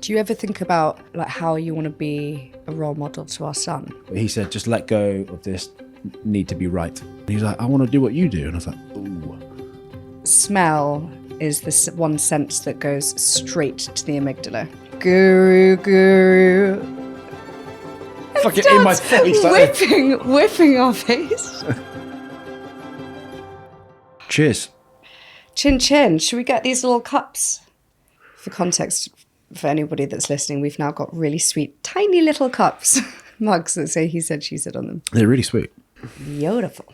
Do you ever think about like how you want to be a role model to our son? He said, just let go of this need to be right. And he's like, I want to do what you do. And I was like, ooh. Smell is the one sense that goes straight to the amygdala. Guru, guru. Fucking in my face. Whipping our face. Cheers. Chin chin. Should we get these little cups? For context, for anybody that's listening, we've now got really sweet, tiny little cups, mugs that say he said, she said on them. They're really sweet. Beautiful.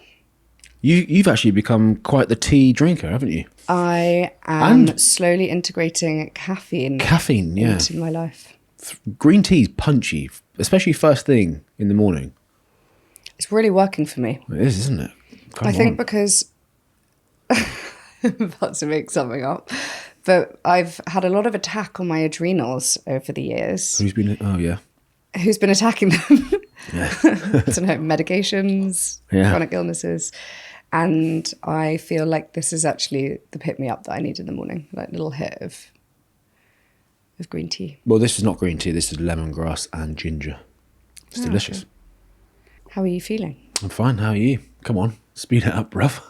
You've actually become quite the tea drinker, haven't you? I am slowly integrating caffeine yeah. into my life. Green tea's punchy, especially first thing in the morning. It's really working for me. It is, isn't it? I think because I'm about to make something up, but I've had a lot of attack on my adrenals over the years. Who's been attacking them? Yeah. I don't know, medications, Yeah. chronic illnesses. And I feel like this is actually the pick-me-up that I need in the morning, like a little hit of green tea. Well, this is not green tea. This is lemongrass and ginger. It's delicious. Okay. How are you feeling? I'm fine. How are you? Come on, speed it up, bruv.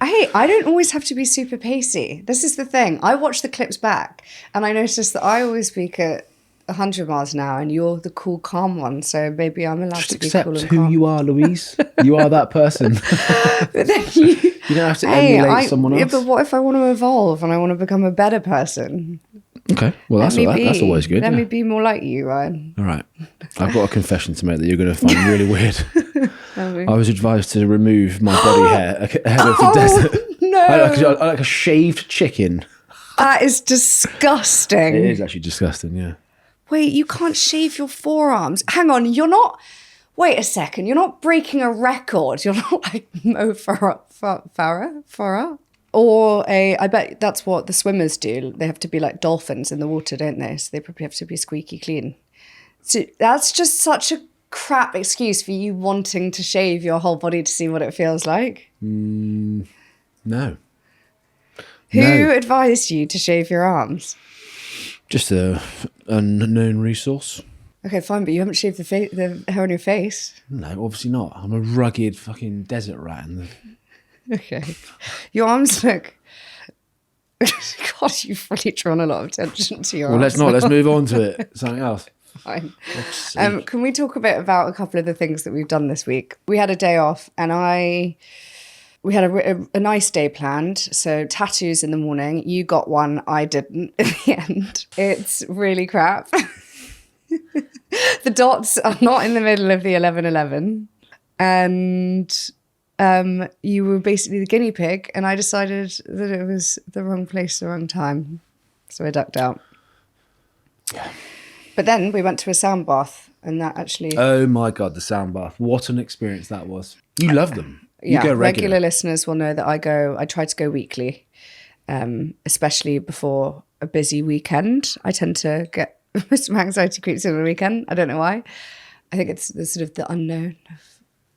Hey, I don't always have to be super pacey. This is the thing. I watch the clips back and I notice that I always speak at 100 miles an hour and you're the cool, calm one. So maybe I'm allowed to be cool and calm. Accept who you are, Louise. You are that person. But then you don't have to emulate someone else. Yeah, but what if I want to evolve and I want to become a better person? Okay, well, that's always good. Let me be more like you, Ryan. All right. I've got a confession to make that you're going to find really weird. I was advised to remove my body hair ahead of the desert. No. I like a shaved chicken. That is disgusting. It is actually disgusting, yeah. Wait, you can't shave your forearms. Hang on, you're not... Wait a second, you're not breaking a record. You're not like Mo Farah? Or I bet that's what the swimmers do. They have to be like dolphins in the water, don't they? So they probably have to be squeaky clean. So that's just such a crap excuse for you wanting to shave your whole body to see what it feels like. No. Who advised you to shave your arms? Just a unknown resource. Okay, fine, but you haven't shaved the hair on your face. No, obviously not. I'm a rugged fucking desert rat. Okay. Your arms look... God, you've really drawn a lot of attention to your arms. Let's move on to it. Something else. Fine. Can we talk a bit about a couple of the things that we've done this week? We had a day off and we had a nice day planned. So tattoos in the morning. You got one, I didn't in the end. It's really crap. The dots are not in the middle of the 11:11. And you were basically the guinea pig. And I decided that it was the wrong place, the wrong time. So I ducked out. Yeah. But then we went to a sound bath and that actually... Oh my God, the sound bath. What an experience that was. You love them. You go regular listeners will know that I try to go weekly, especially before a busy weekend. I tend to get most of my anxiety creeps in on the weekend. I don't know why. I think it's the sort of the unknown of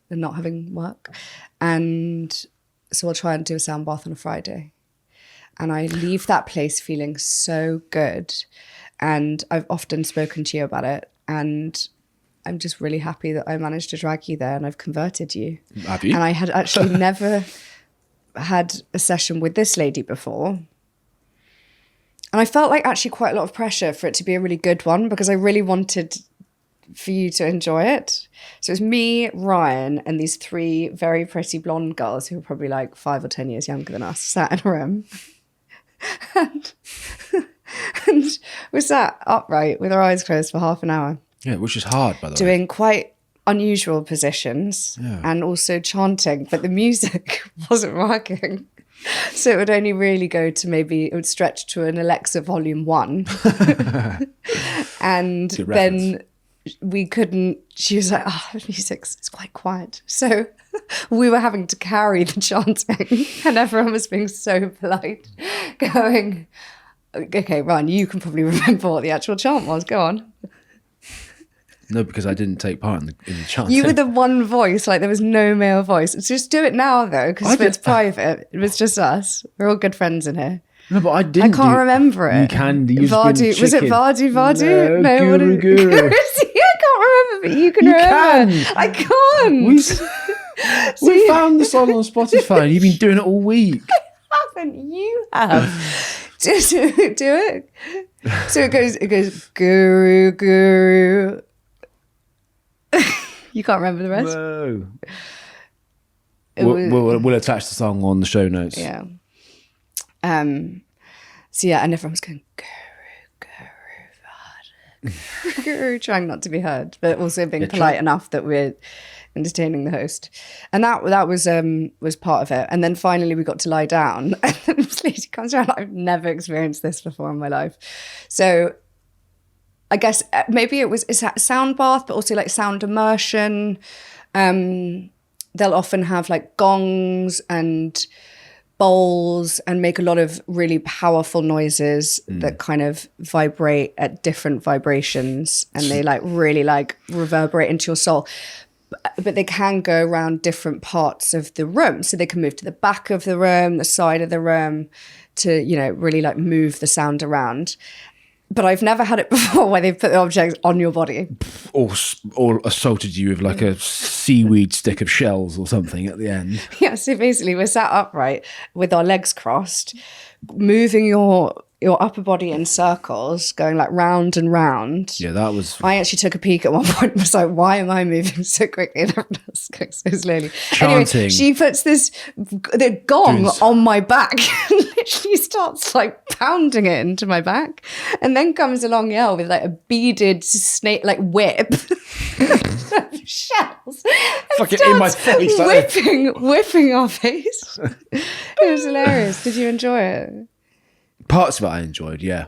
the not having work. And so I'll try and do a sound bath on a Friday. And I leave that place feeling so good. And I've often spoken to you about it. And I'm just really happy that I managed to drag you there and I've converted you. Have you? And I had actually never had a session with this lady before. And I felt like actually quite a lot of pressure for it to be a really good one because I really wanted for you to enjoy it. So it was me, Ryan, and these three very pretty blonde girls who were probably like 5 or 10 years younger than us, sat in a room. and we sat upright with our eyes closed for half an hour. Yeah, which is hard, by the way. Doing quite unusual positions and also chanting, but the music wasn't working. So it would only really go to it would stretch to an Alexa volume 1. And then we couldn't, she was like, the music's quite quiet. So we were having to carry the chanting and everyone was being so polite, going, okay, Ryan, you can probably remember what the actual chant was. Go on. No, because I didn't take part in the chant. You were the one voice, like there was no male voice. Just do it now, though, because it's private. It was just us. We're all good friends in here. No, but I didn't. I can't remember it. You can. Vardu. Was it Vardu? Vardu? No, Guru Guru. I can't remember, but you can remember. Can. I can't. We found the song on Spotify and you've been doing it all week. I haven't. You have. Do it. So it goes, Guru, Guru. You can't remember the rest? No. We'll attach the song on the show notes. Yeah. So yeah, and everyone's going, Guru, Guru, Varda, Guru, trying not to be heard, but also being polite enough that we're entertaining the host. And that was part of it. And then finally we got to lie down, and then this lady comes around. I've never experienced this before in my life. So I guess maybe it's a sound bath, but also like sound immersion. They'll often have like gongs and bowls and make a lot of really powerful noises that kind of vibrate at different vibrations, and they like really like reverberate into your soul. But they can go around different parts of the room. So they can move to the back of the room, the side of the room, to, you know, really like move the sound around. But I've never had it before where they've put the objects on your body. Or assaulted you with like a seaweed stick of shells or something at the end. Yeah, so basically we're sat upright with our legs crossed, moving your upper body in circles, going like round and round. Yeah, that was... I actually took a peek at one point and was like, why am I moving so quickly? And everyone else going so slowly. Chanting. Anyway, she puts the gong on my back and literally starts like pounding it into my back, and then comes along with like a beaded snake, like whip. Shells. Fucking in my face. Whipping our face. It was hilarious. Did you enjoy it? Parts of it I enjoyed, yeah.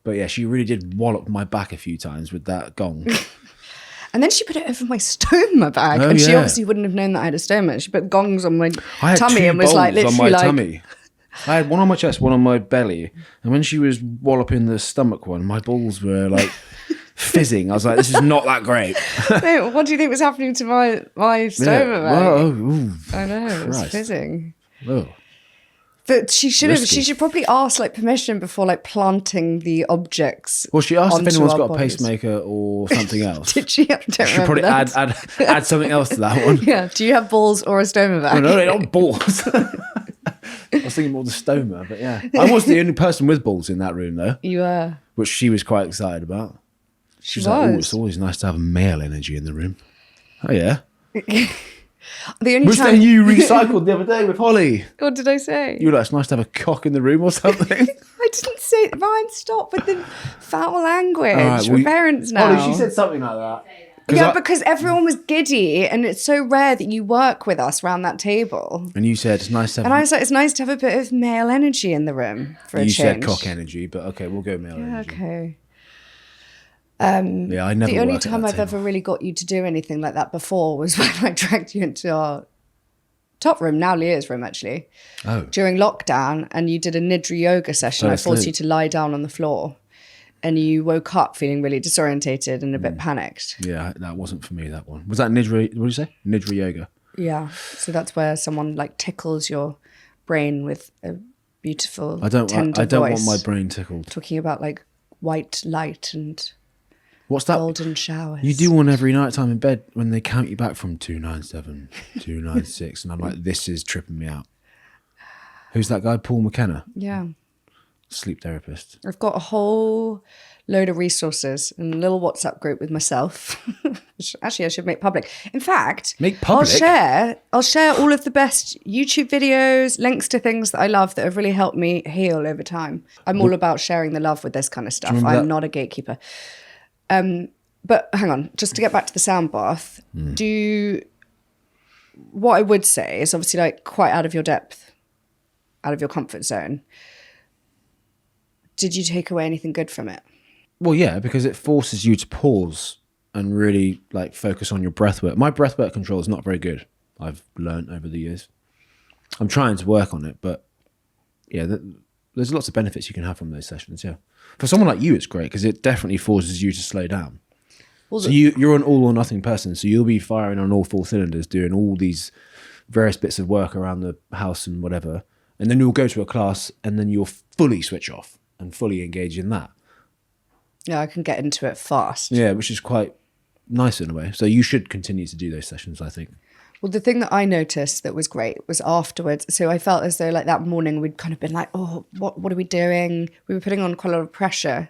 But yeah, she really did wallop my back a few times with that gong. And then she put it over my stoma bag. Oh, and she yeah. obviously wouldn't have known that I had a stoma. She put gongs on my I had tummy two and was like bowls literally on my like... tummy. I had one on my chest, one on my belly. And when she was walloping the stomach one, my balls were like fizzing. I was like, this is not that great. No, what do you think was happening to my stoma bag? Well, I know, it was Christ. fizzing. Oh. But she should Risky. have. She should probably ask like permission before like planting the objects. Well, she asked if onto anyone's our got a bodies. pacemaker or something else. Did she? I don't Should probably remember that. add something else to that one. Yeah. Do you have balls or a stoma bag? Oh, no, they're not balls. I was thinking more the stoma, but yeah. I was the only person with balls in that room though. You were. Which she was quite excited about. She was like, oh, was. it's always nice to have male energy in the room. Oh yeah. The only Was time that you recycled the other day with Holly? What did I say? You were like, it's nice to have a cock in the room or something. I didn't say. Ryan, stop with the foul language. All right, well, We're parents now. Holly, she said something like that. Yeah, because everyone was giddy, and it's so rare that you work with us around that table. And you said it's nice to have. And I was like, it's nice to have a bit of male energy in the room for a you change. said cock energy, but okay, we'll go male energy. Okay. Yeah, I never. The only work at time that I've table. ever really got you to do anything like that before was when I dragged you into our top room, now Leah's room actually, during lockdown, and you did a Nidra yoga session. I forced you to lie down on the floor, and you woke up feeling really disorientated and a bit panicked. Yeah, that wasn't for me, that one. Was that Nidra, what did you say? Nidra yoga. Yeah, so that's where someone like tickles your brain with a beautiful, tender I don't voice, want my brain tickled. talking about like white light and What's that? golden showers. You do one every night time in bed when they count you back from 297, 296, and I'm like, this is tripping me out. Who's that guy? Paul McKenna? Yeah. Sleep therapist. I've got a whole load of resources in a little WhatsApp group with myself. Which actually I should make public. In fact, Make public? I'll share all of the best YouTube videos, links to things that I love that have really helped me heal over time. I'm all about sharing the love with this kind of stuff. I'm not a gatekeeper. But hang on, just to get back to the sound bath, what I would say is obviously like quite out of your depth, out of your comfort zone. Did you take away anything good from it? Well, yeah, because it forces you to pause and really like focus on your breath work. My breath work control is not very good. I've learned over the years. I'm trying to work on it, but yeah, there's lots of benefits you can have from those sessions. Yeah, for someone like you, it's great because it definitely forces you to slow down. Well, so you're an all or nothing person, so you'll be firing on all four cylinders, doing all these various bits of work around the house and whatever. And then you'll go to a class and then you'll fully switch off and fully engage in that. Yeah, I can get into it fast. Yeah, which is quite nice in a way. So you should continue to do those sessions, I think. Well, the thing that I noticed that was great was afterwards. So I felt as though like that morning we'd kind of been like, oh, what are we doing? We were putting on quite a lot of pressure,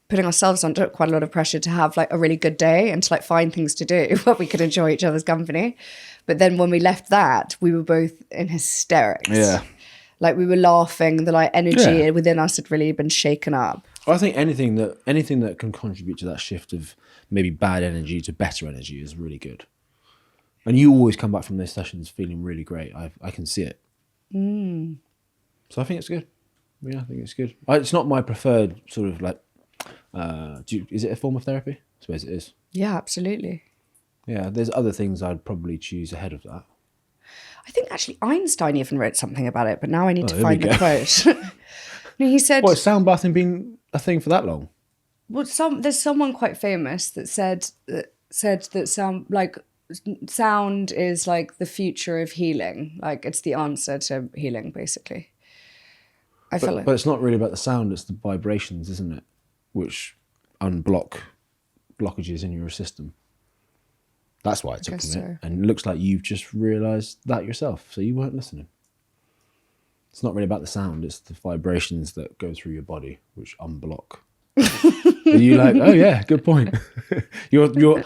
putting ourselves under quite a lot of pressure to have like a really good day and to like find things to do where we could enjoy each other's company. But then when we left that, we were both in hysterics. Yeah. Like we were laughing, the like energy within us had really been shaken up. I think anything that can contribute to that shift of maybe bad energy to better energy is really good. And you always come back from those sessions feeling really great. I can see it. So I think it's good. Yeah, I think it's good. It's not my preferred sort of like, is it a form of therapy? I suppose it is. Yeah, absolutely. Yeah, there's other things I'd probably choose ahead of that. I think actually Einstein even wrote something about it, but now I need to find the quote. No, he said... What, sound bathing been a thing for that long? Well, there's someone quite famous that said that sound is like the future of healing. Like it's the answer to healing, basically. But it's not really about the sound, it's the vibrations, isn't it? Which unblock blockages in your system. That's why I took from it. And it looks like you've just realised that yourself, so you weren't listening. It's not really about the sound, it's the vibrations that go through your body, which unblock. And you're like, oh yeah, good point.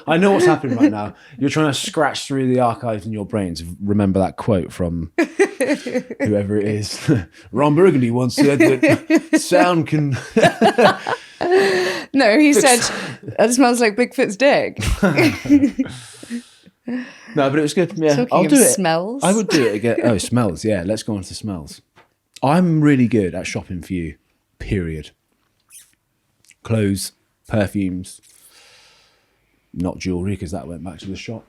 I know what's happening right now. You're trying to scratch through the archives in your brain to remember that quote from whoever it is. Ron Burgundy once said that sound can... No, he said, it smells like Bigfoot's dick. No, but it was good. Yeah, Talking I'll do it. Smells. I would do it again. Oh, smells. Yeah, let's go on to smells. I'm really good at shopping for you, period. Clothes, perfumes, not jewellery because that went back to the shop.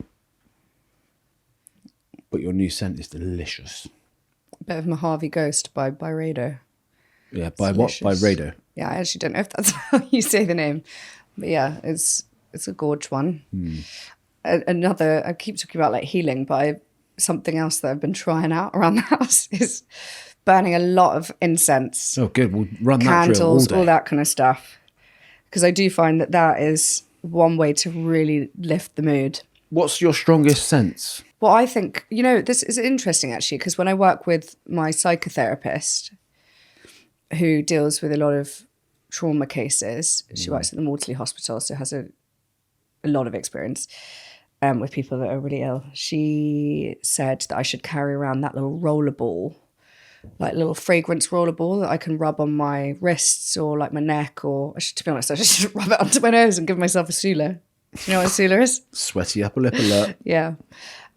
But your new scent is delicious. A bit of Mojave Ghost by Rado. Yeah, by delicious. What? By Rado? Yeah, I actually don't know if that's how you say the name. But yeah, it's a gorge one. Another, I keep talking about like healing, but something else that I've been trying out around the house is burning a lot of incense. Oh, good. We'll run that drill candles, all day. All that kind of stuff. Because I do find that is one way to really lift the mood. What's your strongest sense? Well, I think, this is interesting actually, because when I work with my psychotherapist, who deals with a lot of trauma cases, she works at the Maudsley Hospital, so has a lot of experience with people that are really ill. She said that I should carry around that little roller ball, like little fragrance roller ball that I can rub on my wrists or like my neck, or to be honest, I should rub it onto my nose and give myself a Sula. Do you know what a Sula is? Sweaty upper lip alert. Yeah.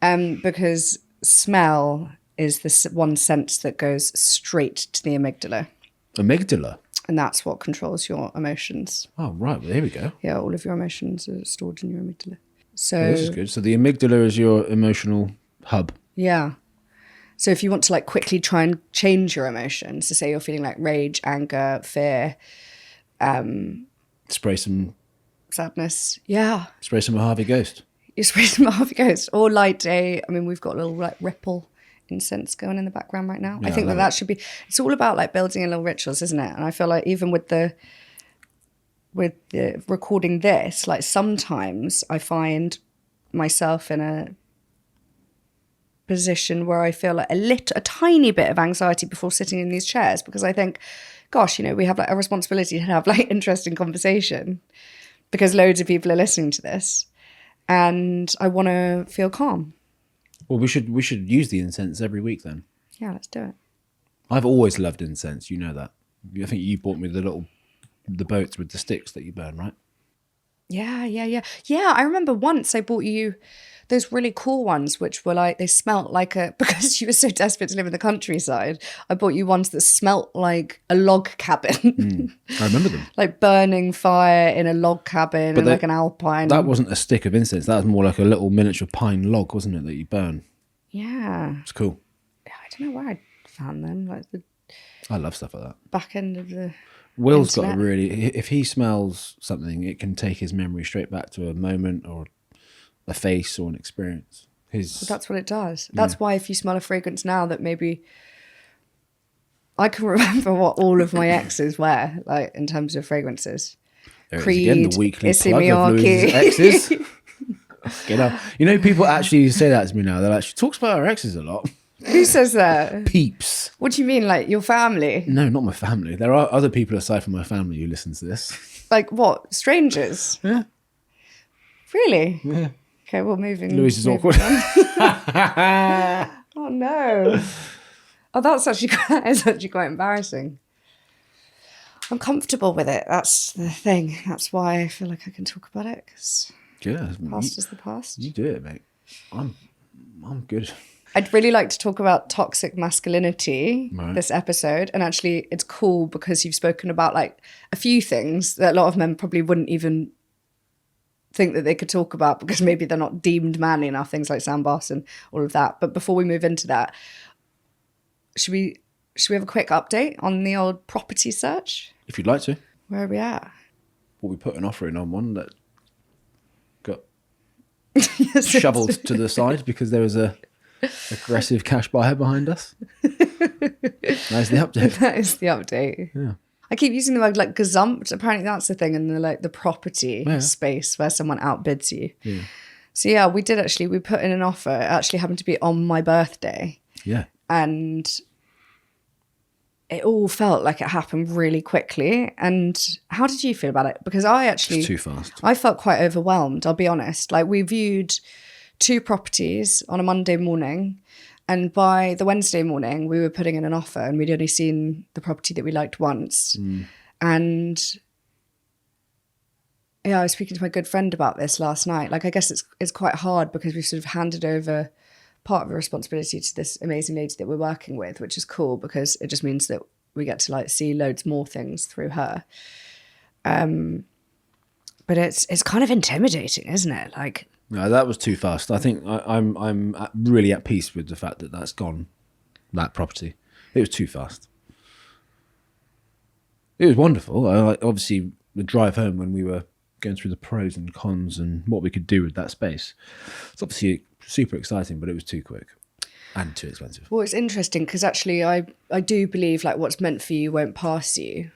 Because smell is the one sense that goes straight to the amygdala. Amygdala? And that's what controls your emotions. Oh, right. Well, there we go. Yeah, all of your emotions are stored in your amygdala. So this is good. So the amygdala is your emotional hub. Yeah. So if you want to like quickly try and change your emotions, so say you're feeling like rage, anger, fear, spray some sadness. Yeah. Spray some Mojave Ghost. You spray some Mojave Ghost or light we've got a little like ripple incense going in the background right now. Yeah, I think that should be, it's all about like building a little rituals, isn't it? And I feel like even with the recording this, like sometimes I find myself in a position where I feel like a tiny bit of anxiety before sitting in these chairs, because I think, gosh, we have like a responsibility to have like interesting conversation because loads of people are listening to this and I want to feel calm. Well, we should use the incense every week then. Yeah, let's do it. I've always loved incense, you know that. I think you bought me the boats with the sticks that you burn, right? Yeah. Yeah, I remember once I bought you those really cool ones, which were like, they smelt like because you were so desperate to live in the countryside, I bought you ones that smelt like a log cabin. I remember them. Like burning fire in a log cabin and like an alpine. That wasn't a stick of incense. That was more like a little miniature pine log, wasn't it, that you burn? Yeah. It's cool. Yeah, I don't know where I found them. Like I love stuff like that. Back end of the Will's internet. got if he smells something, it can take his memory straight back to a moment or a face or an experience. Well, that's what it does. That's why if you smell a fragrance now that maybe I can remember what all of my exes wear, like in terms of fragrances. There it is Creed, again, the weekly Issey plug of Louise's Miyake. exes. You know, people actually say that to me now. They're like, she talks about her exes a lot. Who says that? Peeps. What do you mean, like your family? No, not my family. There are other people aside from my family who listen to this. Like what? Strangers? Yeah. Really? Yeah. Okay, well, moving. Louise is moving awkward. on. Oh no. Oh, that's actually quite embarrassing. I'm comfortable with it. That's the thing. That's why I feel like I can talk about it, because Yeah. the past is the past. You do it, mate. I'm good. I'd really like to talk about toxic masculinity Right. this episode. And actually, it's cool because you've spoken about like a few things that a lot of men probably wouldn't even think that they could talk about because maybe they're not deemed manly enough, things like sandboss and all of that. But before we move into that, should we have a quick update on the old property search? If you'd like to. Where are we at? Well, we put an offer in on one that got Yes, shoveled to the side because there was a aggressive cash buyer behind us. That's the update. that is the update. Yeah. I keep using the word like gazumped. Apparently that's the thing in the property space where someone outbids you. Yeah. So yeah, we put in an offer. It actually happened to be on my birthday. Yeah. And it all felt like it happened really quickly. And how did you feel about it? Because It's too fast. I felt quite overwhelmed, I'll be honest. Like we viewed 2 properties on a Monday morning, and by the Wednesday morning we were putting in an offer, and we'd only seen the property that we liked once. And yeah, I was speaking to my good friend about this last night. Like I guess it's quite hard because we've sort of handed over part of the responsibility to this amazing lady that we're working with, which is cool because it just means that we get to like see loads more things through her. But it's kind of intimidating, isn't it? Like, No, that was too fast. I think I'm really at peace with the fact that that's gone, that property. It was too fast. It was wonderful. Obviously, the drive home when we were going through the pros and cons and what we could do with that space, it's obviously super exciting, but it was too quick and too expensive. well, it's interesting because actually I do believe like what's meant for you won't pass you.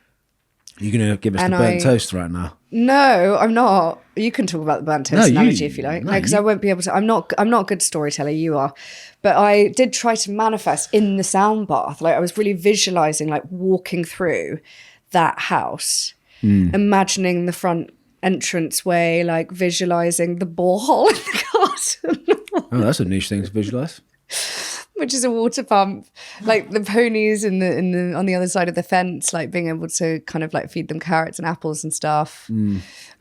You're going to give us And the burnt toast right now. No, I'm not. You can talk about the burnt toast analogy if you like. no, No, because I won't be able to. I'm not a good storyteller. You are, but I did try to manifest in the sound bath. Like I was really visualizing, like walking through that house, imagining the front entranceway, like visualizing the borehole in the garden. Oh, that's a niche thing to visualize. Which is a water pump, like the ponies in the on the other side of the fence, like being able to kind of like feed them carrots and apples and stuff.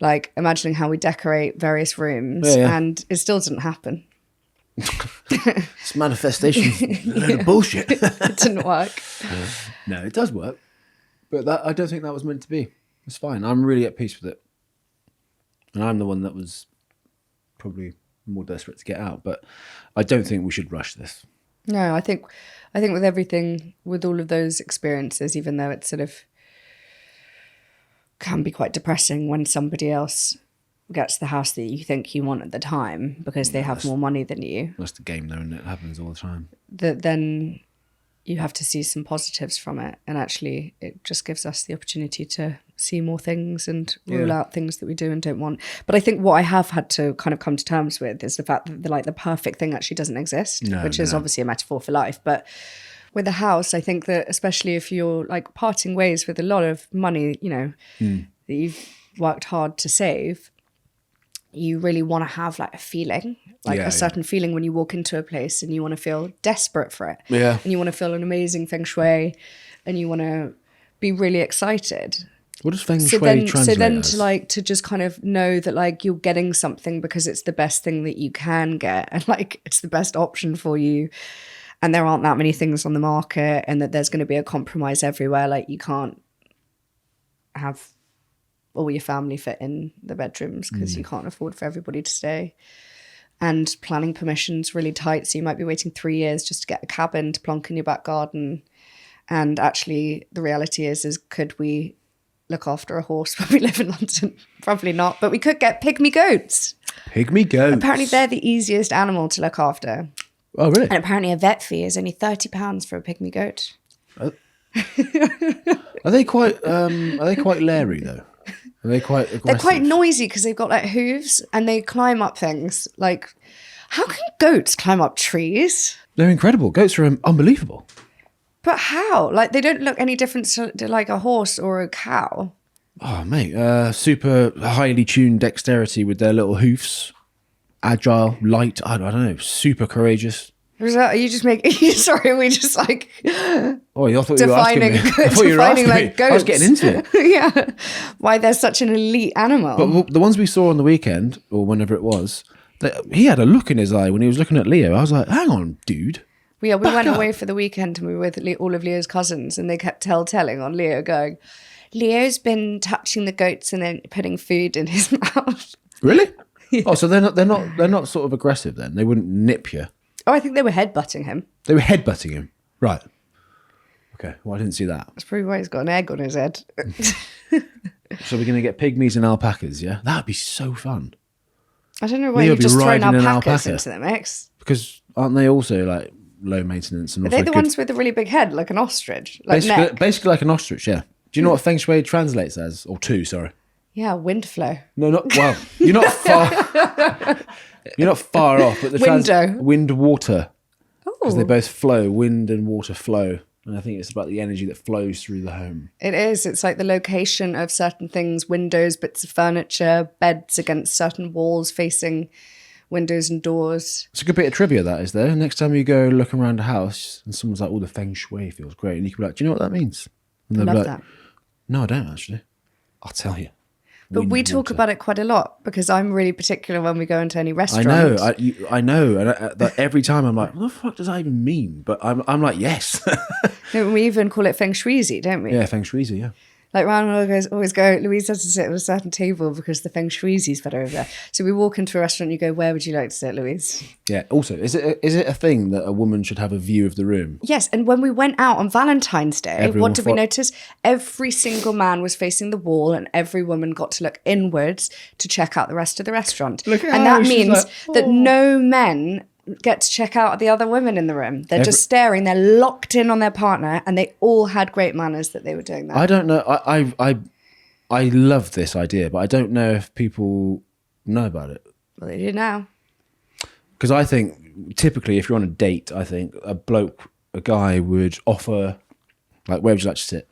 Like imagining how we decorate various rooms, and it still didn't happen. It's manifestation, a load of bullshit. It didn't work. No, it does work, but I don't think that was meant to be. It's fine. I'm really at peace with it, and I'm the one that was probably more desperate to get out. But I don't think we should rush this. No, I think with everything, with all of those experiences, even though it sort of can be quite depressing when somebody else gets the house that you think you want at the time because they have more money than you. That's the game, though, and it happens all the time. That then you have to see some positives from it, and actually, it just gives us the opportunity to see more things and rule out things that we do and don't want. But I think what I have had to kind of come to terms with is the fact that the perfect thing actually doesn't exist, which is obviously a metaphor for life. But with a house, I think that especially if you're like parting ways with a lot of money, you know, that you've worked hard to save, you really want to have like a feeling, like a certain feeling when you walk into a place, and you want to feel desperate for it. Yeah. And you want to feel an amazing feng shui, and you want to be really excited. What does feng shui translate So then as? to just kind of know that like you're getting something because it's the best thing that you can get, and like it's the best option for you, and there aren't that many things on the market, and that there's going to be a compromise everywhere. Like you can't have all your family fit in the bedrooms because you can't afford for everybody to stay. And planning permission's really tight, so you might be waiting 3 years just to get a cabin to plonk in your back garden. And actually the reality is could we look after a horse when we live in London? Probably not, but we could get pygmy goats. Pygmy goats. Apparently they're the easiest animal to look after. Oh, really? And apparently a vet fee is only £30 for a pygmy goat. Oh. Are they quite Larry though? Are they quite aggressive? They're quite noisy because they've got like hooves and they climb up things. Like, how can goats climb up trees? They're incredible. Goats are unbelievable. But how? Like, they don't look any different to like a horse or a cow. Oh, mate. Super highly tuned dexterity with their little hoofs. Agile, light. I don't know. Super courageous. Are you just making? Sorry, we just like. Oh, I thought defining, you were asking me. I thought you were asking like me. goats. I was getting into it. Yeah, why they're such an elite animal. But the ones we saw on the weekend, or whenever it was, he had a look in his eye when he was looking at Leo. I was like, hang on, dude. We went up. away for the weekend and we were with all of Leo's cousins, and they kept telling on Leo, going, Leo's been touching the goats and then putting food in his mouth. Really? Yeah. Oh, so they're not sort of aggressive then. They wouldn't nip you. Oh, I think they were headbutting him. They were headbutting him. Right. Okay. Well, I didn't see that. That's probably why he's got an egg on his head. So we're going to get pygmies and alpacas, yeah? That would be so fun. I don't know why Leo you've be just thrown riding an alpacas alpaca. into the mix. Because aren't they also like low maintenance and Are also they the good? ones with the really big head, like an ostrich? Like neck? Basically like an ostrich, yeah. Do you know what feng shui translates as? Or two, sorry. Yeah, wind flow. No, not well. You're not far. You're not far off. But Window. Wind, water, because they Oh, both flow. Wind and water flow, and I think it's about the energy that flows through the home. it is. It's like the location of certain things, windows, bits of furniture, beds against certain walls facing windows and doors. It's a good bit of trivia, that is there. Next time you go look around a house and someone's like, "Oh, the feng shui feels great," and you can be like, "Do you know what that means?" And I they'll be love like, that. "No, I don't actually. I'll tell you." But Wind, we talk water. about it quite a lot because I'm really particular when we go into any I restaurant. know, I know, and every time I'm like, "What the fuck does that even mean?" But I'm like, "Yes." No, we even call it feng shuizi, don't we? Yeah, feng shui, yeah. Like Ryan will always go, Louise has to sit at a certain table because the feng shuizi's better over there. So we walk into a restaurant, you go, where would you like to sit, Louise? Yeah. Also, is it a thing that a woman should have a view of the room? Yes, and when we went out on Valentine's Day, Everyone what did we notice? Every single man was facing the wall and every woman got to look inwards to check out the rest of the restaurant. Look at and how that she's means like, that no men get to check out the other women in the room. They're just staring, they're locked in on their partner, and they all had great manners that they were doing that. I don't know. I love this idea, but I don't know if people know about it. Well, they do now. Because I think typically, if you're on a date, I think a guy would offer, like, where would you like to sit,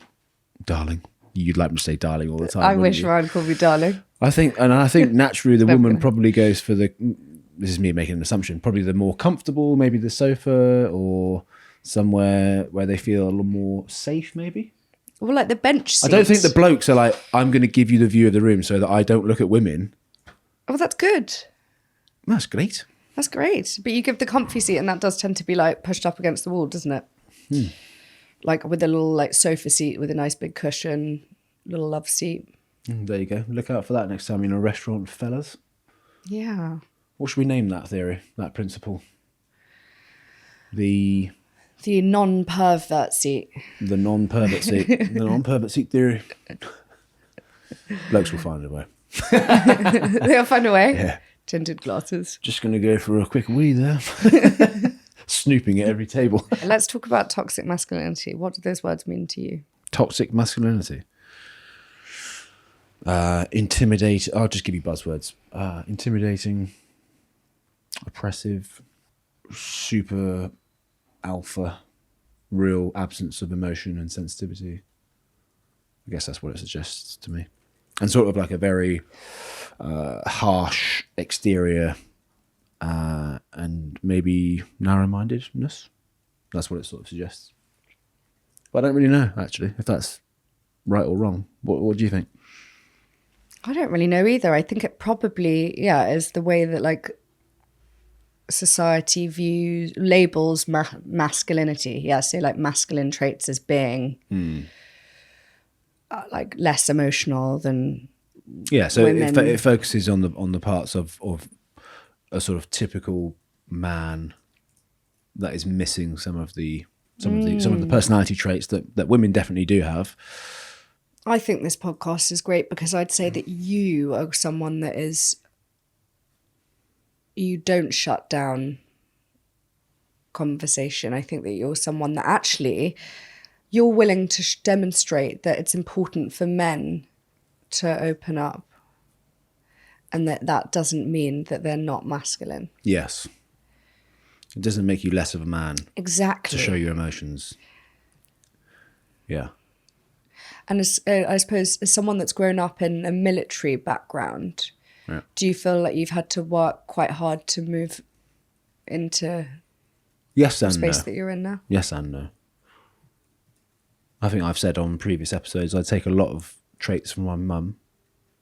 darling? You'd like me to say darling all the time. I wish you? Ryan called me darling. I think naturally the woman probably goes for the. This is me making an assumption. Probably the more comfortable, maybe the sofa or somewhere where they feel a little more safe, maybe. Well, like the bench seats. I don't think the blokes are like, I'm going to give you the view of the room so that I don't look at women. Oh, that's good. That's great. That's great. But you give the comfy seat and that does tend to be like pushed up against the wall, doesn't it? Like with a little like sofa seat with a nice big cushion, little love seat. There you go. Look out for that next time you're in a restaurant, fellas. Yeah. What should we name that theory, that principle? The non-pervert seat. The non-pervert seat. The non-pervert seat theory. Blokes will find a way. They'll find a way. Yeah. Tinted glasses. Just going to go for a quick wee there. Snooping at every table. Let's talk about toxic masculinity. What do those words mean to you? Toxic masculinity. Intimidate. I'll just give you buzzwords. Intimidating. Oppressive. Super alpha. Real absence of emotion and sensitivity. I guess that's what it suggests to me. And sort of like a very harsh exterior and maybe narrow-mindedness. That's what it sort of suggests. But I don't really know, actually, if that's right or wrong. What do you think? I don't really know either. I think it probably, is the way that like society labels masculinity. Yeah, so like masculine traits as being like less emotional than so women. it focuses on the parts of a sort of typical man that is missing some of the personality traits that women definitely do have. I think this podcast is great because I'd say that you are someone that you don't shut down conversation. I think that you're someone that actually you're willing to demonstrate that it's important for men to open up, and that doesn't mean that they're not masculine. Yes. It doesn't make you less of a man. Exactly. To show your emotions. Yeah. And I suppose as someone that's grown up in a military background, do you feel like you've had to work quite hard to move into the space that you're in now? Yes and no. I think I've said on previous episodes, I take a lot of traits from my mum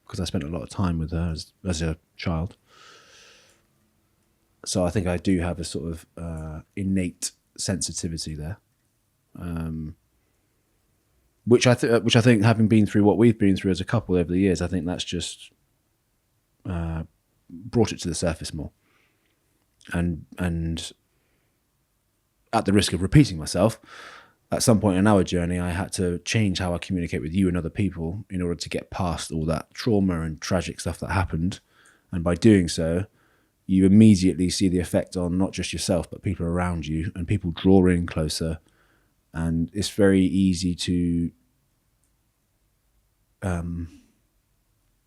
because I spent a lot of time with her as a child. So I think I do have a sort of innate sensitivity there, which I think, having been through what we've been through as a couple over the years, I think that's just brought it to the surface more. And at the risk of repeating myself, at some point in our journey, I had to change how I communicate with you and other people in order to get past all that trauma and tragic stuff that happened. And by doing so, you immediately see the effect on not just yourself, but people around you, and people draw in closer. And it's very easy to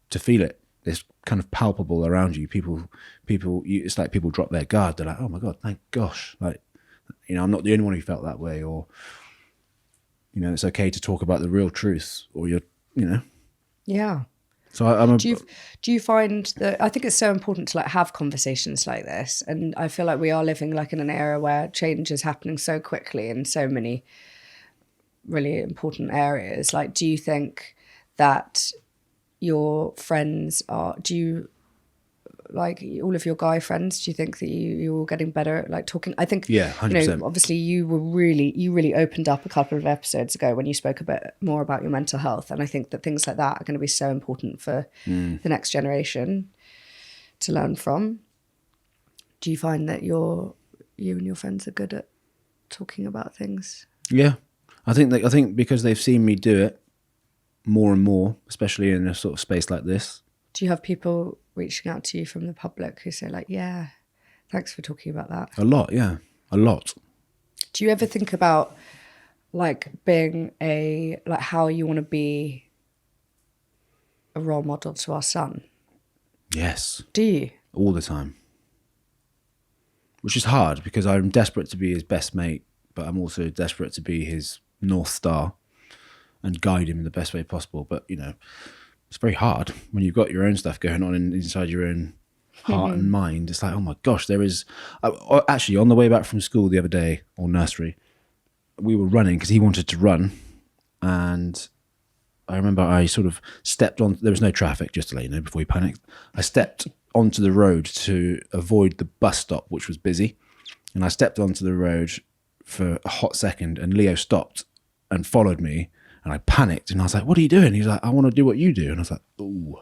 feel it. It's kind of palpable around you. It's like people drop their guard. They're like, oh my God, thank gosh. Like, I'm not the only one who felt that way, or, it's okay to talk about the real truth, or Yeah. So do you find that, I think it's so important to have conversations like this, and I feel like we are living in an era where change is happening so quickly in so many really important areas. Do you think that your friends all of your guy friends, do you think that you're all getting better at talking? I think, 100%. Obviously you really opened up a couple of episodes ago when you spoke a bit more about your mental health, and I think that things like that are going to be so important for the next generation to learn from. Do you find that you and your friends are good at talking about things? Yeah, I think because they've seen me do it more and more, especially in a sort of space like this. Do you have people reaching out to you from the public who say yeah, thanks for talking about that? A lot, yeah. A lot. Do you ever think about being how you want to be a role model to our son? Yes. Do you? All the time. Which is hard because I'm desperate to be his best mate, but I'm also desperate to be his North Star and guide him in the best way possible. But, it's very hard when you've got your own stuff going on inside your own heart and mind. It's like, oh my gosh, there is... Actually, on the way back from school the other day, or nursery, we were running because he wanted to run. And I remember I sort of stepped on... There was no traffic, just to let you know, before he panicked. I stepped onto the road to avoid the bus stop, which was busy. And I stepped onto the road for a hot second, and Leo stopped and followed me. And I panicked, and I was like, what are you doing? He was like, I want to do what you do. And I was like, ooh,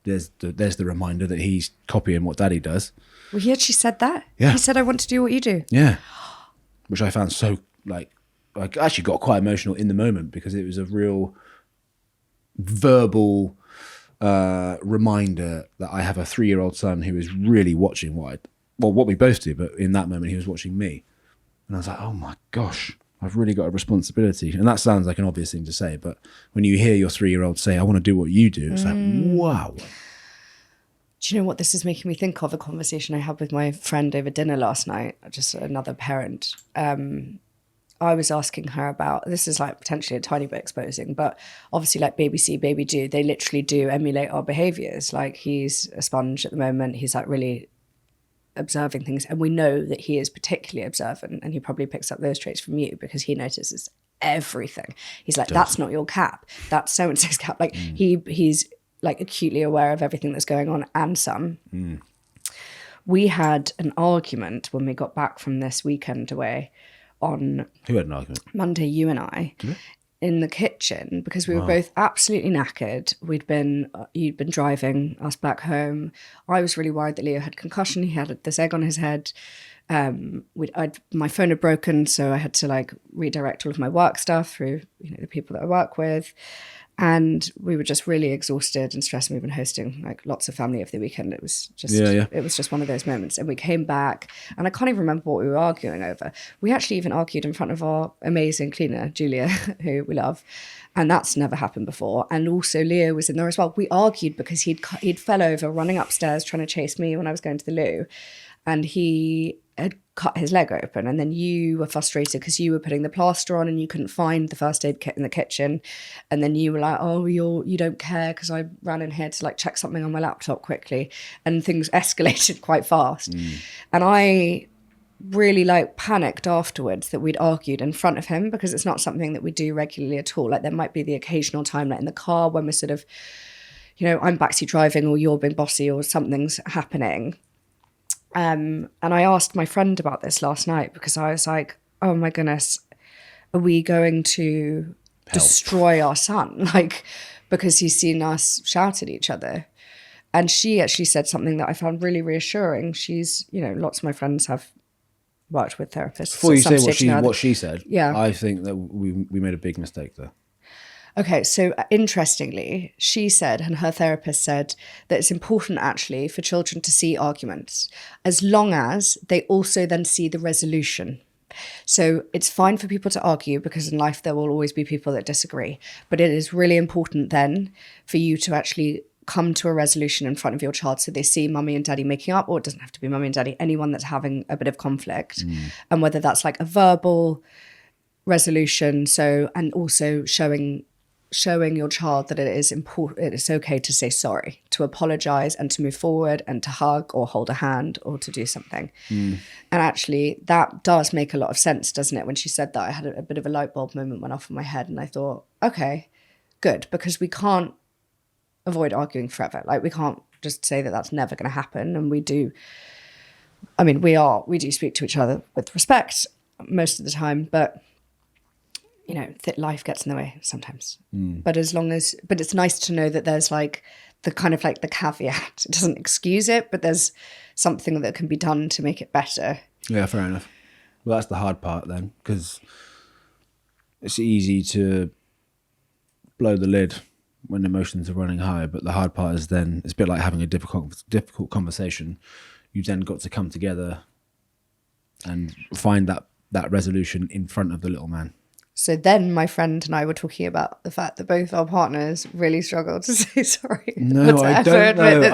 there's the reminder that he's copying what Daddy does. Well, he actually said that? Yeah. He said, I want to do what you do? Yeah. Which I found so, I actually got quite emotional in the moment because it was a real verbal reminder that I have a 3-year-old son who is really watching what we both do, but in that moment he was watching me. And I was like, oh my gosh. I've really got a responsibility. And that sounds like an obvious thing to say, but when you hear your 3-year-old say, I want to do what you do, it's like, wow. Do you know what this is making me think of? A conversation I had with my friend over dinner last night, just another parent. I was asking her about, this is potentially a tiny bit exposing, but obviously baby see, baby do, they literally do emulate our behaviors. He's a sponge at the moment. He's really observing things, and we know that he is particularly observant, and he probably picks up those traits from you because he notices everything. He's like, that's not your cap, that's so and so's cap. He's acutely aware of everything that's going on, and some. We had an argument when we got back from this weekend away on... Who had an argument? Monday, you and I. In the kitchen, because we were both absolutely knackered. You'd been driving us back home. I was really worried that Leo had concussion. He had this egg on his head. My phone had broken, so I had to redirect all of my work stuff through the people that I work with. And we were just really exhausted and stressed. We've been hosting like lots of family over the weekend. It was just, it was just one of those moments. And we came back, and I can't even remember what we were arguing over. We actually even argued in front of our amazing cleaner, Julia, who we love. And that's never happened before. And also Leo was in there as well. We argued because he'd fell over running upstairs trying to chase me when I was going to the loo. And he had cut his leg open, and then you were frustrated because you were putting the plaster on and you couldn't find the first aid kit in the kitchen, and then you were like, oh, you don't care because I ran in here to like check something on my laptop quickly, and things escalated quite fast. And I really like panicked afterwards that we'd argued in front of him, because it's not something that we do regularly at all. Like there might be the occasional time like in the car when we're sort of, you know, I'm backseat driving or you're being bossy or something's happening. And I asked my friend about this last night, because I was like, oh my goodness, are we going to destroy our son? Like, because he's seen us shout at each other. And she actually said something that I found really reassuring. She's, you know, lots of my friends have worked with therapists. Before you say what she said, yeah, I think that we made a big mistake there. Okay, so interestingly, she said, and her therapist said, that it's important actually for children to see arguments, as long as they also then see the resolution. So it's fine for people to argue, because in life there will always be people that disagree. But it is really important then for you to actually come to a resolution in front of your child, so they see mummy and daddy making up, or it doesn't have to be mummy and daddy, anyone that's having a bit of conflict. And whether that's like a verbal resolution, so, and also showing your child that it is important, it's okay to say sorry, to apologize, and to move forward, and to hug or hold a hand or to do something. And actually that does make a lot of sense, doesn't it? When she said that, I had a bit of a light bulb moment went off in my head, and I thought, okay, good, because we can't avoid arguing forever. Like we can't just say that that's never going to happen. And we do, I mean, we do speak to each other with respect most of the time, but you know, that life gets in the way sometimes. But but it's nice to know that there's like the kind of like the caveat. It doesn't excuse it, but there's something that can be done to make it better. Yeah, fair enough. Well, that's the hard part then, because it's easy to blow the lid when emotions are running high, but the hard part is then it's a bit like having a difficult conversation. You've then got to come together and find that resolution in front of the little man. So then my friend and I were talking about the fact that both our partners really struggle to say sorry. No, I don't know.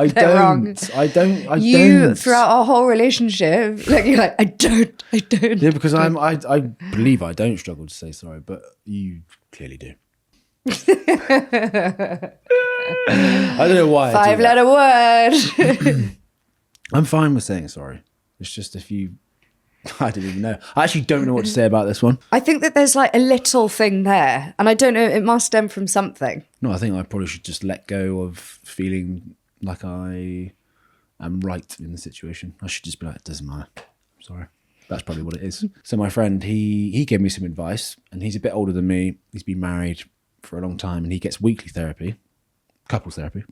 I don't. You, throughout our whole relationship, like you're like, I don't. Yeah, because I believe I don't struggle to say sorry, but you clearly do. I don't know why. 5-letter word. I'm fine with saying sorry. It's just if you... I don't even know. I actually don't know what to say about this one. I think that there's like a little thing there, and I don't know, it must stem from something. No, I think I probably should just let go of feeling like I am right in the situation. I should just be like, it doesn't matter. Sorry. That's probably what it is. So my friend, he gave me some advice, and he's a bit older than me. He's been married for a long time, and he gets weekly therapy, couples therapy.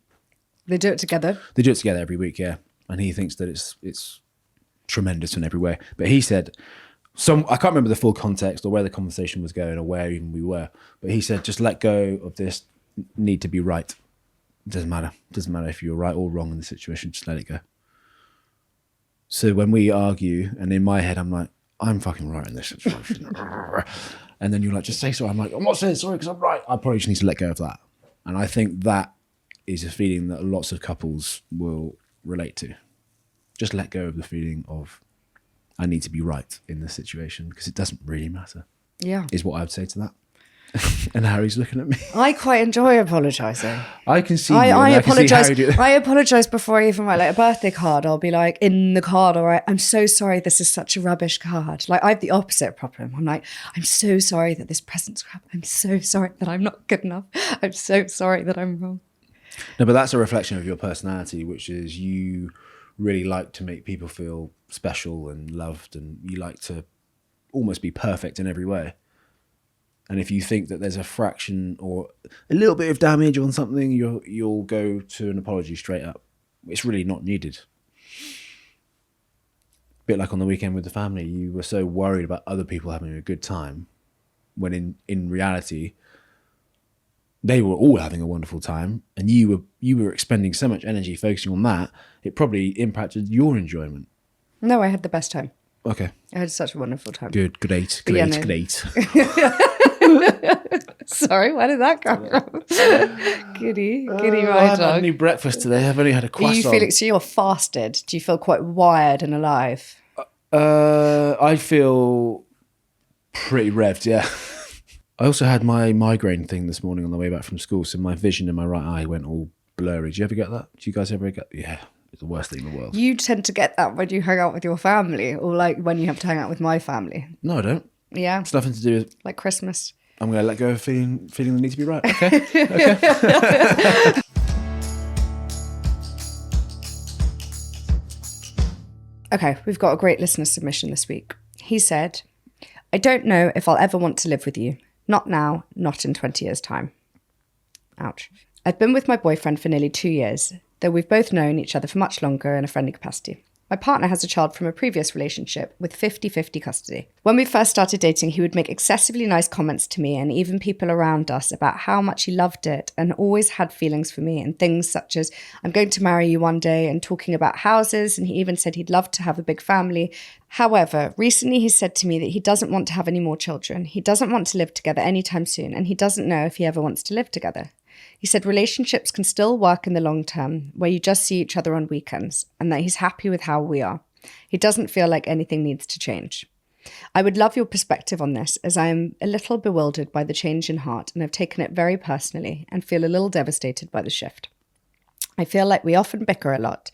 They do it together? They do it together every week, yeah. And he thinks that it's tremendous in every way. But he said, I can't remember the full context or where the conversation was going or where even we were, but he said, just let go of this need to be right. It doesn't matter. It doesn't matter if you're right or wrong in the situation, just let it go. So when we argue, and in my head, I'm like, I'm fucking right in this situation. And then you're like, just say sorry. I'm like, I'm not saying sorry because I'm right. I probably just need to let go of that. And I think that is a feeling that lots of couples will relate to. Just let go of the feeling of I need to be right in this situation, because it doesn't really matter. Yeah. Is what I would say to that. And Harry's looking at me. I quite enjoy apologising. I can see I apologise. I apologise before I even write like a birthday card. I'll be like, in the card, all right, I'm so sorry this is such a rubbish card. Like I have the opposite problem. I'm like, I'm so sorry that this present's crap. I'm so sorry that I'm not good enough. I'm so sorry that I'm wrong. No, but that's a reflection of your personality, which is you really like to make people feel special and loved, and you like to almost be perfect in every way. And if you think that there's a fraction or a little bit of damage on something, you'll go to an apology straight up. It's really not needed. A bit like on the weekend with the family, you were so worried about other people having a good time, when in reality, they were all having a wonderful time, and you were expending so much energy focusing on that, it probably impacted your enjoyment. No, I had the best time. Okay. I had such a wonderful time. Good eight. Sorry, where did that come from? Giddy, my I haven't dog. had any breakfast today. I've only had a croissant. So you're fasted. Do you feel quite wired and alive? I feel pretty revved, yeah. I also had my migraine thing this morning on the way back from school, so my vision in my right eye went all blurry. Do you ever get that? Do you guys ever get? Yeah, it's the worst thing in the world. You tend to get that when you hang out with your family, or like when you have to hang out with my family. No, I don't. Yeah, It's nothing to do with. like Christmas. I'm going to let go of feeling the need to be right. Okay. Okay. Okay, we've got a great listener submission this week. He said, I don't know if I'll ever want to live with you. Not now, not in 20 years' time. Ouch. I've been with my boyfriend for nearly 2 years, though we've both known each other for much longer in a friendly capacity. My partner has a child from a previous relationship with 50-50 custody. When we first started dating, he would make excessively nice comments to me and even people around us about how much he loved it and always had feelings for me, and things such as, I'm going to marry you one day, and talking about houses, and he even said he'd love to have a big family. However, recently he said to me that he doesn't want to have any more children. He doesn't want to live together anytime soon, and he doesn't know if he ever wants to live together. He said relationships can still work in the long term, where you just see each other on weekends, and that he's happy with how we are. He doesn't feel like anything needs to change. I would love your perspective on this, as I am a little bewildered by the change in heart and have taken it very personally and feel a little devastated by the shift. I feel like we often bicker a lot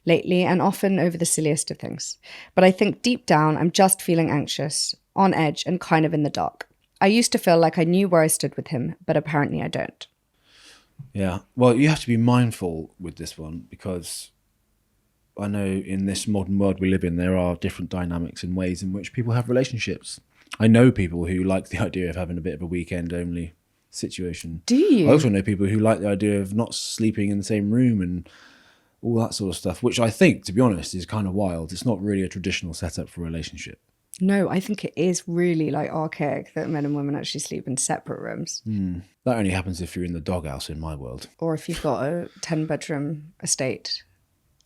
lately, and often over the silliest of things. But I think deep down, I'm just feeling anxious, on edge, and kind of in the dark. I used to feel like I knew where I stood with him, but apparently I don't. Yeah. Well, you have to be mindful with this one, because I know in this modern world we live in, there are different dynamics and ways in which people have relationships. I know people who like the idea of having a bit of a weekend only situation. Do you? I also know people who like the idea of not sleeping in the same room and all that sort of stuff, which I think, to be honest, is kind of wild. It's not really a traditional setup for a relationship. No, I think it is really like archaic that men and women actually sleep in separate rooms. That only happens if you're in the doghouse in my world. Or if you've got a 10-bedroom estate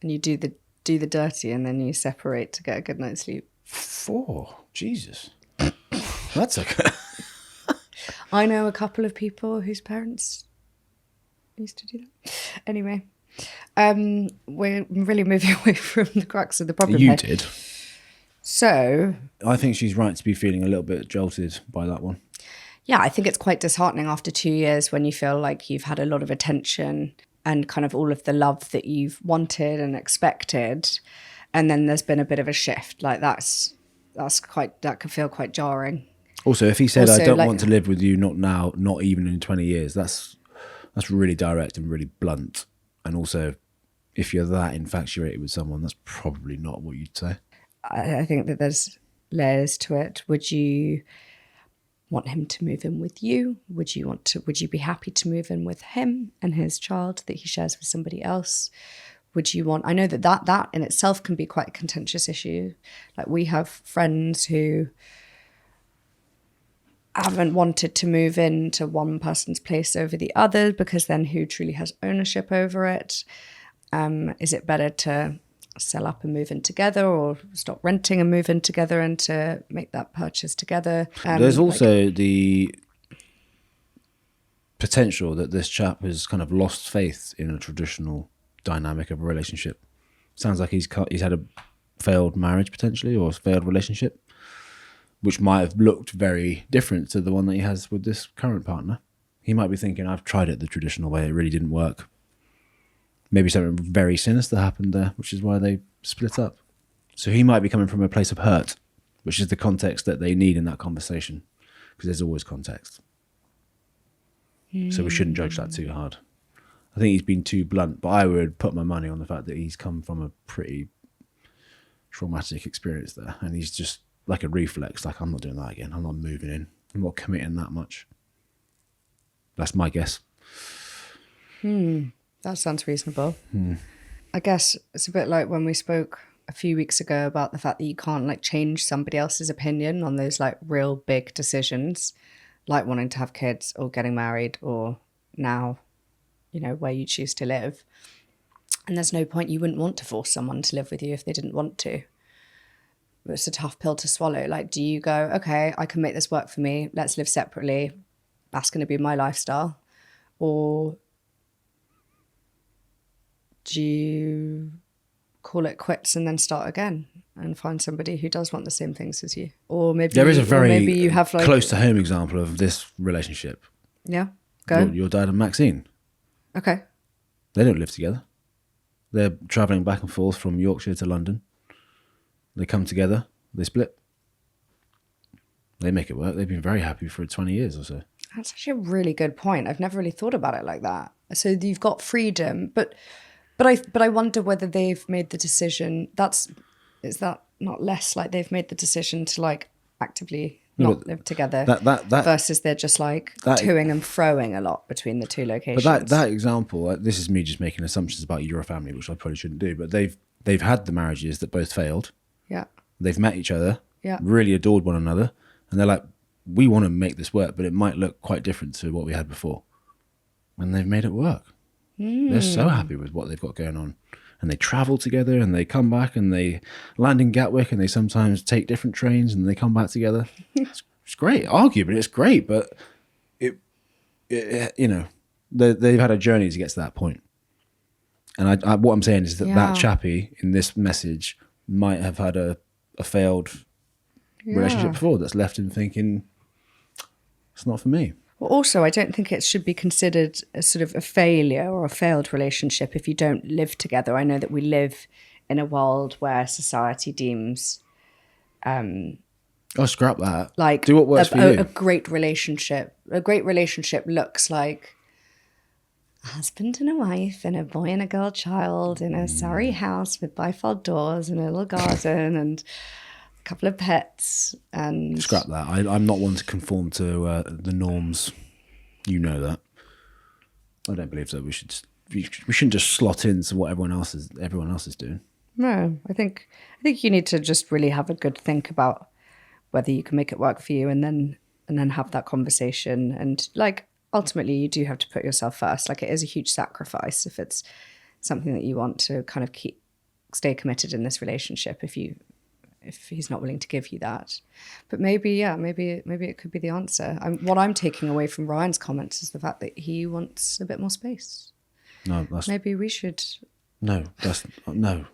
and you do the dirty and then you separate to get a good night's sleep. 4? Jesus. That's okay. I know a couple of people whose parents used to do that. Anyway, we're really moving away from the crux of the problem You here. did. So, I think she's right to be feeling a little bit jolted by that one. yeah, I think it's quite disheartening after 2 years when you feel like you've had a lot of attention and kind of all of the love that you've wanted and expected. And then there's been a bit of a shift. Like that can feel quite jarring. Also, if he said, Also, I don't like- want to live with you, not now, not even in 20 years, that's really direct and really blunt. And also, if you're that infatuated with someone, that's probably not what you'd say. I think that there's layers to it. Would you want him to move in with you? Would you be happy to move in with him and his child that he shares with somebody else? I know that in itself can be quite a contentious issue. Like we have friends who haven't wanted to move into one person's place over the other, because then who truly has ownership over it? Is it better to sell up and move in together, or stop renting and move in together and to make that purchase together? There's also the potential that this chap has kind of lost faith in a traditional dynamic of a relationship. Sounds like he's had a failed marriage potentially, or a failed relationship, which might have looked very different to the one that he has with this current partner. He might be thinking, I've tried it the traditional way, it really didn't work. Maybe something very sinister happened there, which is why they split up. So he might be coming from a place of hurt, which is the context that they need in that conversation, because there's always context. So we shouldn't judge that too hard. I think he's been too blunt, but I would put my money on the fact that he's come from a pretty traumatic experience there. And he's just like a reflex, like, I'm not doing that again. I'm not moving in. I'm not committing that much. That's my guess. That sounds reasonable. I guess it's a bit like when we spoke a few weeks ago about the fact that you can't like change somebody else's opinion on those like real big decisions, like wanting to have kids or getting married or now, where you choose to live. And there's no point, you wouldn't want to force someone to live with you if they didn't want to. It's a tough pill to swallow. Like, do you go, okay, I can make this work for me, let's live separately, that's going to be my lifestyle? Or do you call it quits and then start again and find somebody who does want the same things as you? Or maybe there is a very maybe you have like close to home example of this relationship. Yeah, go. Your dad and Maxine. Okay. They don't live together. They're travelling back and forth from Yorkshire to London. They come together, they split. They make it work. They've been very happy for 20 years or so. That's actually a really good point. I've never really thought about it like that. So you've got freedom, but I wonder whether they've made the decision. Is that not less like they've made the decision to like actively not live together versus they're just like toing and froing a lot between the two locations. But that example, this is me just making assumptions about your family, which I probably shouldn't do. But they've had the marriages that both failed. Yeah. They've met each other. Yeah. Really adored one another, and they're like, we want to make this work, but it might look quite different to what we had before. And they've made it work. They're so happy with what they've got going on. And they travel together and they come back and they land in Gatwick and they sometimes take different trains and they come back together. It's great. Arguably, it's great, but they've had a journey to get to that point. And what I'm saying is that chappie in this message might have had a failed relationship before that's left him thinking, it's not for me. Well, also, I don't think it should be considered a sort of a failure or a failed relationship if you don't live together. I know that we live in a world where society deems... scrap that. Like, do what works for you. A great relationship. A great relationship looks like a husband and a wife and a boy and a girl child in a Surrey house with bifold doors and a little garden and... couple of pets and scrap that. I'm not one to conform to the norms. You know that. I don't believe that we shouldn't just slot into what everyone else is doing. No, I think you need to just really have a good think about whether you can make it work for you, and then have that conversation. And like ultimately, you do have to put yourself first. Like, it is a huge sacrifice if it's something that you want to kind of stay committed in this relationship. If he's not willing to give you that. But maybe it could be the answer. What I'm taking away from Ryan's comments is the fact that he wants a bit more space. No, maybe we should. No. I'm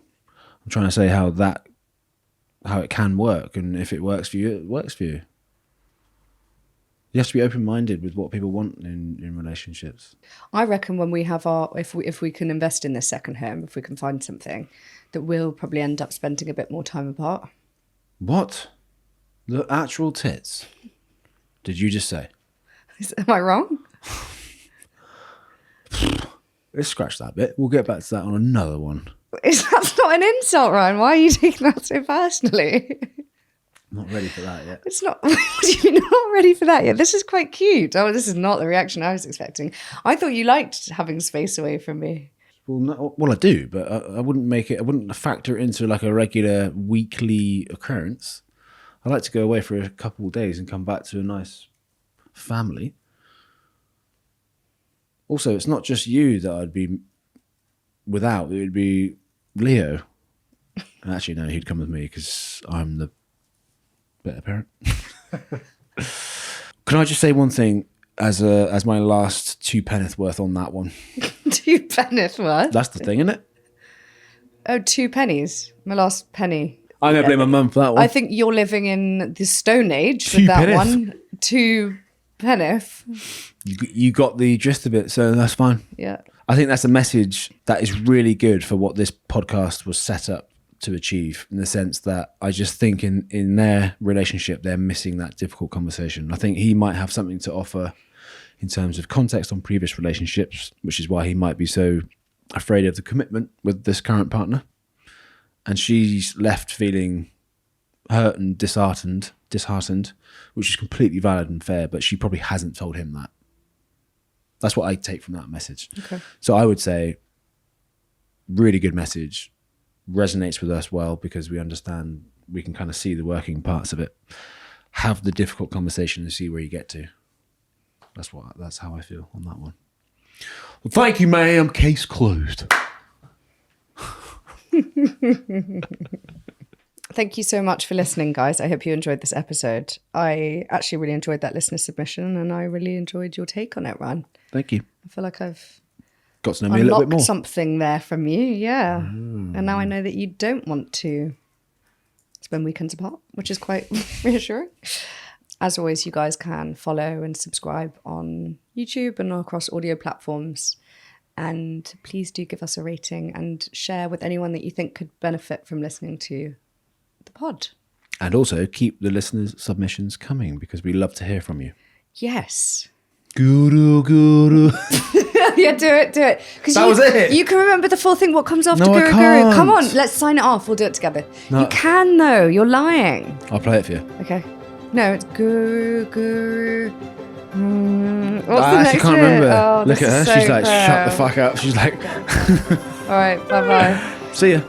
trying to say how it can work, and if it works for you, it works for you. You have to be open-minded with what people want in relationships. I reckon when we have if we can invest in this second home, if we can find something, that we'll probably end up spending a bit more time apart. What? The actual tits? Did you just say? Am I wrong? Let's scratch that bit. We'll get back to that on another one. That's not an insult, Ryan. Why are you taking that so personally? I'm not ready for that yet. It's not. You're not ready for that yet. This is quite cute. Oh, this is not the reaction I was expecting. I thought you liked having space away from me. Well, I do, but I wouldn't make it. I wouldn't factor it into like a regular weekly occurrence. I like to go away for a couple of days and come back to a nice family. Also, it's not just you that I'd be without. It would be Leo. Actually, no, he'd come with me because I'm the better parent. Can I just say one thing as my last 2 penneth worth on that one? 2 penneth worth? That's the thing, isn't it? Oh, 2 pennies. My last penny. I'm going to blame my mum for that one. I think you're living in the Stone Age with that one. 2 penneth. You got the gist of it, so that's fine. Yeah. I think that's a message that is really good for what this podcast was set up to achieve, in the sense that I just think in their relationship, they're missing that difficult conversation. I think he might have something to offer in terms of context on previous relationships, which is why he might be so afraid of the commitment with this current partner. And she's left feeling hurt and disheartened, which is completely valid and fair, but she probably hasn't told him that. That's what I take from that message. Okay. So I would say, really good message, resonates with us well because we understand, we can kind of see the working parts of it. Have the difficult conversation and see where you get to. That's how I feel on that one. Well, thank you, ma'am. Case closed. Thank you so much for listening, guys. I hope you enjoyed this episode. I actually really enjoyed that listener submission, and I really enjoyed your take on it, Ryan. Thank you. I feel like I've got to know me a little bit more. Something there from you, yeah. And now I know that you don't want to spend weekends apart, which is quite reassuring. As always, you guys can follow and subscribe on YouTube and across audio platforms. And please do give us a rating and share with anyone that you think could benefit from listening to the pod. And also keep the listeners' submissions coming because we love to hear from you. Yes. Guru Guru. Yeah, do it. That was it. You can remember the full thing. What comes after No, I Guru Guru? can't. Come on, let's sign it off. We'll do it together. No. You can though. You're lying. I'll play it for you. Okay. No, it's Guru Guru. What's I the actually next can't bit? remember. Oh, Look this at her. is so She's like, shut the crap. fuck up. She's like, All right. Bye bye. see ya.